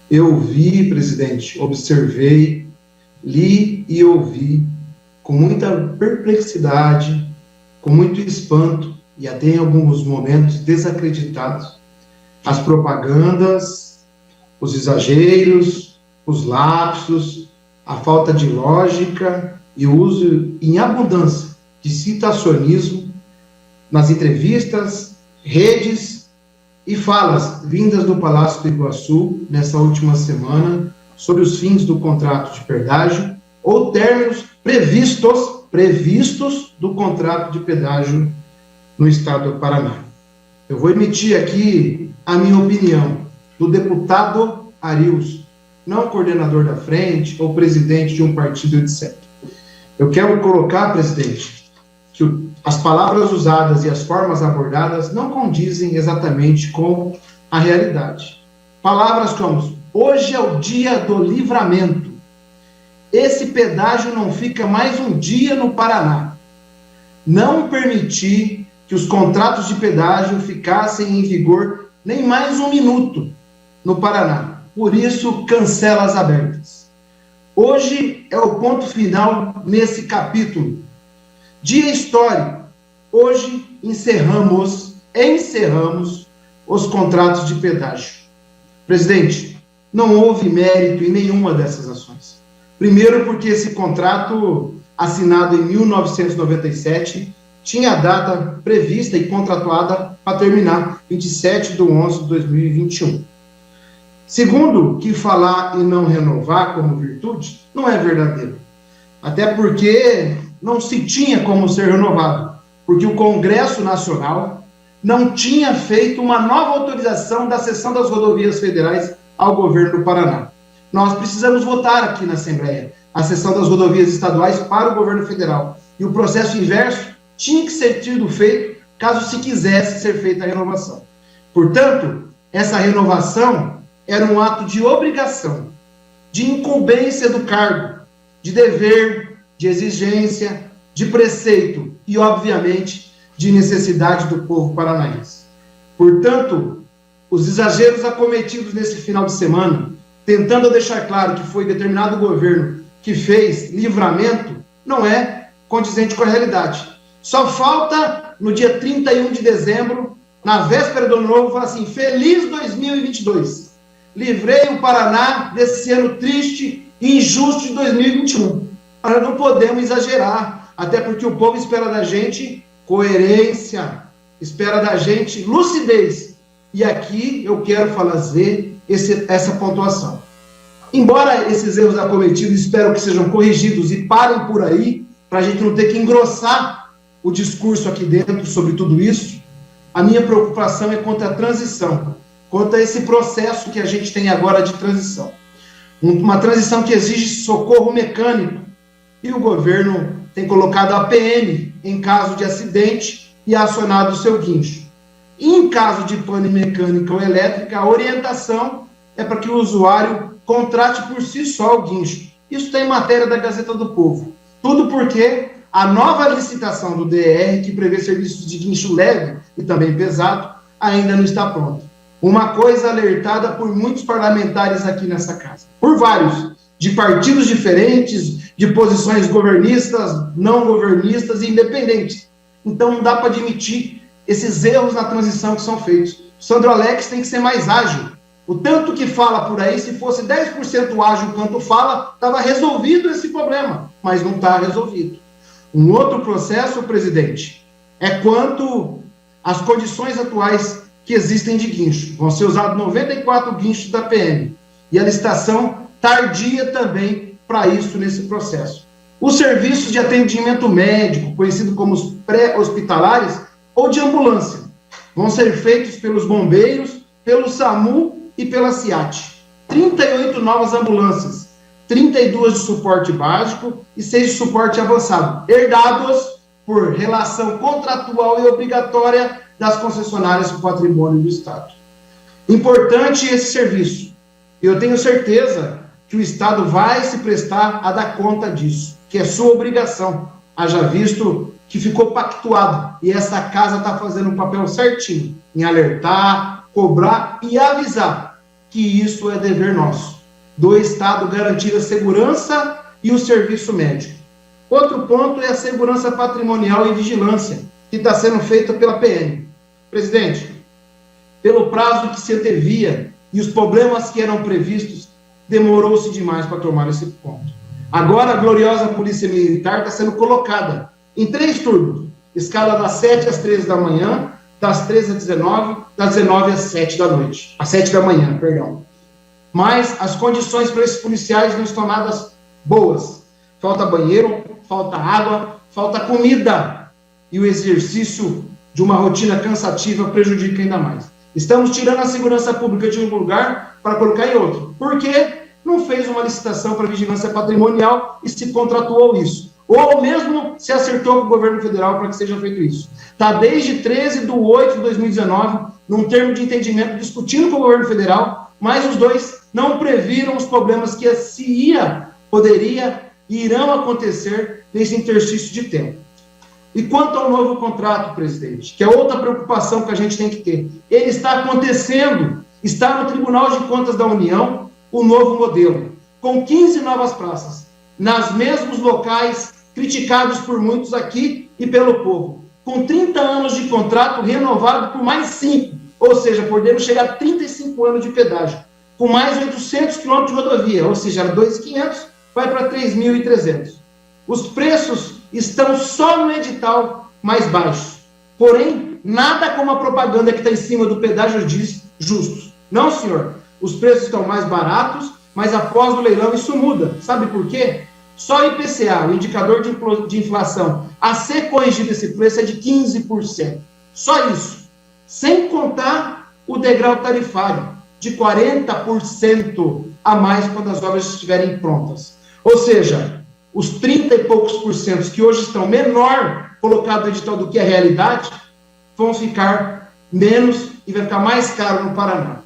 Eu vi, presidente, observei, li e ouvi com muita perplexidade, com muito espanto e até em alguns momentos desacreditados as propagandas, os exageros, os lapsos, a falta de lógica e o uso em abundância de citacionismo nas entrevistas, redes e falas vindas do Palácio do Iguaçu nessa última semana sobre os fins do contrato de pedágio ou términos previstos do contrato de pedágio no estado do Paraná. Eu vou emitir aqui a minha opinião do deputado Arilson, não coordenador da frente ou presidente de um partido, etc. Eu quero colocar, presidente, que as palavras usadas e as formas abordadas não condizem exatamente com a realidade. Palavras como: hoje é o dia do livramento. Esse pedágio não fica mais um dia no Paraná. Não permitir que os contratos de pedágio ficassem em vigor nem mais um minuto no Paraná. Por isso, cancela as abertas. Hoje é o ponto final nesse capítulo. Dia histórico. Hoje encerramos os contratos de pedágio. Presidente, não houve mérito em nenhuma dessas ações. Primeiro, porque esse contrato, assinado em 1997, tinha a data prevista e contratuada para terminar 27/11/2021. Segundo, que falar e não renovar como virtude não é verdadeiro. Até porque não se tinha como ser renovado, porque o Congresso Nacional não tinha feito uma nova autorização da cessão das rodovias federais ao governo do Paraná. Nós precisamos votar aqui na Assembleia a cessão das rodovias estaduais para o governo federal. E o processo inverso tinha que ser feito caso se quisesse ser feita a renovação. Portanto, essa renovação era um ato de obrigação, de incumbência do cargo, de dever, de exigência, de preceito e, obviamente, de necessidade do povo paranaense. Portanto, os exageros acometidos nesse final de semana, tentando deixar claro que foi determinado governo que fez livramento, não é condizente com a realidade. Só falta, no dia 31 de dezembro, na véspera do ano novo, falar assim: feliz 2022. Livrei o Paraná desse ano triste e injusto de 2021. Mas não podemos exagerar, até porque o povo espera da gente coerência, espera da gente lucidez. E aqui eu quero fazer essa pontuação. Embora esses erros acometidos, espero que sejam corrigidos e parem por aí, para a gente não ter que engrossar o discurso aqui dentro sobre tudo isso, a minha preocupação é quanto à transição, quanto a esse processo que a gente tem agora de transição. Uma transição que exige socorro mecânico, e o governo tem colocado a PM em caso de acidente e acionado o seu guincho. E em caso de pane mecânica ou elétrica, a orientação é para que o usuário contrate por si só o guincho. Isso está em matéria da Gazeta do Povo. Tudo porque a nova licitação do DR, que prevê serviços de guincho leve e também pesado, ainda não está pronta. Uma coisa alertada por muitos parlamentares aqui nessa casa, por vários, de partidos diferentes, de posições governistas, não governistas e independentes. Então não dá para admitir esses erros na transição que são feitos. O Sandro Alex tem que ser mais ágil. O tanto que fala por aí, se fosse 10% ágil quanto fala, estava resolvido esse problema, mas não está resolvido. Um outro processo, presidente, é quanto às condições atuais que existem de guincho. Vão ser usados 94 guinchos da PM. E a licitação tardia também para isso nesse processo. Os serviços de atendimento médico, conhecido como os pré-hospitalares, ou de ambulância, vão ser feitos pelos bombeiros, pelo SAMU e pela CIAT. 38 novas ambulâncias, 32 de suporte básico e 6 de suporte avançado, herdados por relação contratual e obrigatória das concessionárias do patrimônio do Estado. Importante esse serviço. Eu tenho certeza que o Estado vai se prestar a dar conta disso, que é sua obrigação, haja visto que ficou pactuado, e essa casa está fazendo um papel certinho em alertar, cobrar e avisar que isso é dever nosso, do Estado garantir a segurança e o serviço médico. Outro ponto é a segurança patrimonial e vigilância, que está sendo feita pela PM. Presidente, pelo prazo que se antevia e os problemas que eram previstos, demorou-se demais para tomar esse ponto. Agora a gloriosa Polícia Militar está sendo colocada em 3 turnos, escala das 7 às 13 da manhã, das 13 às 19, das 19 às 7 da noite, às 7 da manhã, perdão. Mas as condições para esses policiais não estão nada boas. Falta banheiro, falta água, falta comida. E o exercício de uma rotina cansativa prejudica ainda mais. Estamos tirando a segurança pública de um lugar para colocar em outro. Por quê? Não fez uma licitação para vigilância patrimonial e se contratuou isso. Ou mesmo se acertou com o governo federal para que seja feito isso. Está desde 13/8/2019, num termo de entendimento, discutindo com o governo federal, mas os dois não previram os problemas que poderia e irão acontecer nesse interstício de tempo. E quanto ao novo contrato, presidente, que é outra preocupação que a gente tem que ter, ele está acontecendo, está no Tribunal de Contas da União, o novo modelo, com 15 novas praças, nos mesmos locais criticados por muitos aqui e pelo povo, com 30 anos de contrato renovado por mais 5, ou seja, podendo chegar a 35 anos de pedágio, com mais 800 quilômetros de rodovia, ou seja, 2.500, vai para 3.300. Os preços estão só no edital mais baixos. Porém, nada como a propaganda que está em cima do pedágio diz justos. Não, senhor. Os preços estão mais baratos, mas após o leilão isso muda. Sabe por quê? Só o IPCA, o indicador de inflação, a ser corrigido esse preço é de 15%. Só isso. Sem contar o degrau tarifário, de 40% a mais quando as obras estiverem prontas. Ou seja, os 30 e poucos por cento que hoje estão menor colocado no edital do que a realidade, vão ficar menos e vai ficar mais caro no Paraná.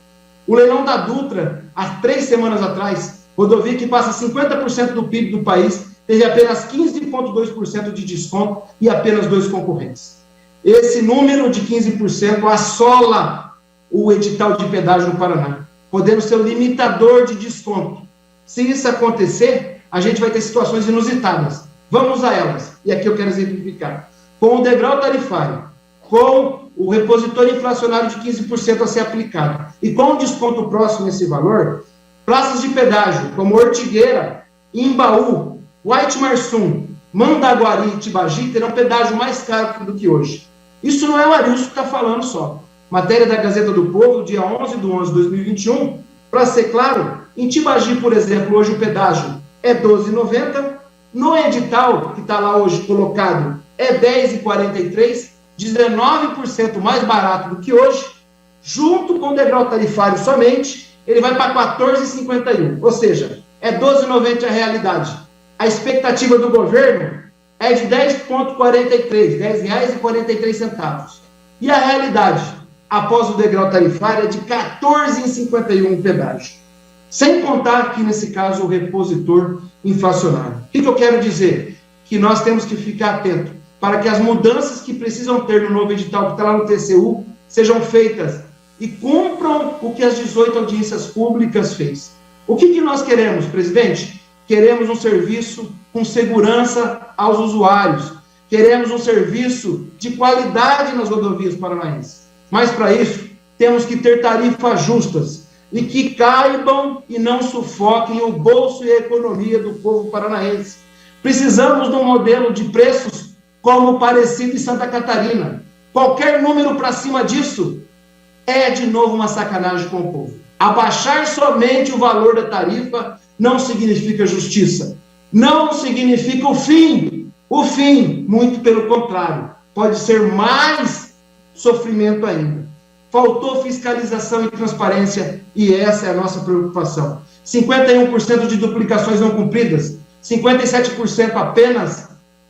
O leilão da Dutra, há 3 semanas atrás, rodovia que passa 50% do PIB do país, teve apenas 15,2% de desconto e apenas 2 concorrentes. Esse número de 15% assola o edital de pedágio no Paraná, podendo ser o limitador de desconto. Se isso acontecer, a gente vai ter situações inusitadas. Vamos a elas. E aqui eu quero exemplificar. Com o degrau tarifário, com o repositório inflacionário de 15% a ser aplicado e com o desconto próximo nesse valor, praças de pedágio como Ortigueira, Imbaú, White Marsum, Mandaguari e Tibagi terão pedágio mais caro do que hoje. Isso não é o Arilson que está falando só. Matéria da Gazeta do Povo, dia 11/11/2021, para ser claro, em Tibagi, por exemplo, hoje o pedágio é R$ 12,90, no edital que está lá hoje colocado é R$ 10,43, 19% mais barato do que hoje, junto com o degrau tarifário somente, ele vai para R$ 14,51, ou seja, é R$ 12,90 a realidade. A expectativa do governo é de R$ 10,43, R$ 10,43. E a realidade, após o degrau tarifário, é de R$ 14,51 o pedágio. Sem contar aqui, nesse caso, o repositor inflacionário. O que eu quero dizer? Que nós temos que ficar atentos para que as mudanças que precisam ter no novo edital que está lá no TCU sejam feitas e cumpram o que as 18 audiências públicas fez. O que nós queremos, presidente? Queremos um serviço com segurança aos usuários. Queremos um serviço de qualidade nas rodovias paranaenses. Mas, para isso, temos que ter tarifas justas e que caibam e não sufoquem o bolso e a economia do povo paranaense. Precisamos de um modelo de preços como o parecido em Santa Catarina. Qualquer número para cima disso é, de novo, uma sacanagem com o povo. Abaixar somente o valor da tarifa não significa justiça. Não significa o fim. O fim, muito pelo contrário, pode ser mais sofrimento ainda. Faltou fiscalização e transparência, e essa é a nossa preocupação. 51% de duplicações não cumpridas, 57% apenas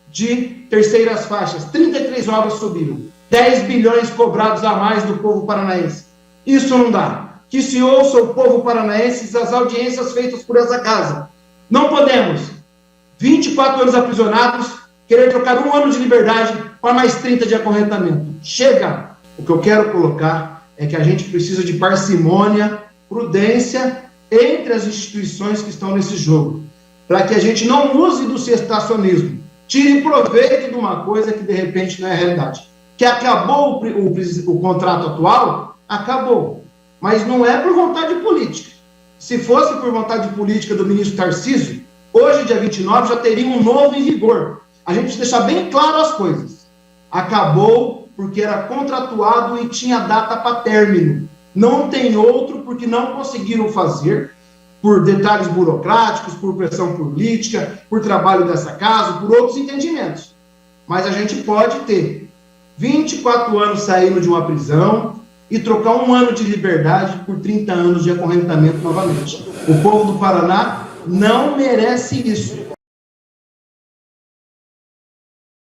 de terceiras faixas, 33 obras subiram, 10 bilhões cobrados a mais do povo paranaense. Isso não dá. Que se ouça o povo paranaense as audiências feitas por essa casa. Não podemos, 24 anos aprisionados, querer trocar 1 ano de liberdade para mais 30 de acorrentamento. Chega! O que eu quero colocar é que a gente precisa de parcimônia prudência entre as instituições que estão nesse jogo, para que a gente não use do cessacionismo, tire proveito de uma coisa que de repente não é realidade. Que acabou o contrato atual, acabou, mas não é por vontade política. Se fosse por vontade política do ministro Tarcísio, hoje, dia 29, já teria um novo em vigor. A gente precisa deixar bem claro as coisas. Acabou porque era contratuado e tinha data para término. Não tem outro porque não conseguiram fazer, por detalhes burocráticos, por pressão política, por trabalho dessa casa, por outros entendimentos. Mas a gente pode ter 24 anos saindo de uma prisão e trocar um ano de liberdade por 30 anos de acorrentamento novamente. O povo do Paraná não merece isso.